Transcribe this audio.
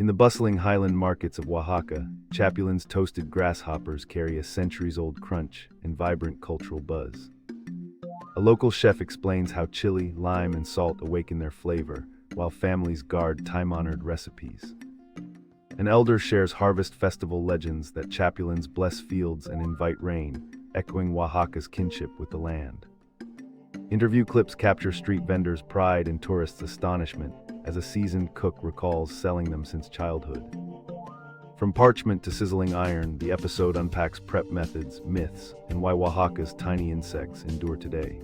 In the bustling highland markets of Oaxaca, Chapulines toasted grasshoppers carry a centuries-old crunch and vibrant cultural buzz. A local chef explains how chili, lime, and salt awaken their flavor, while families guard time-honored recipes. An elder shares harvest festival legends that Chapulines bless fields and invite rain, echoing Oaxaca's kinship with the land. Interview clips capture street vendors' pride and tourists' astonishment as a seasoned cook recalls selling them since childhood. From parchment to sizzling iron, the episode unpacks prep methods, myths, and why Oaxaca's tiny insects endure today.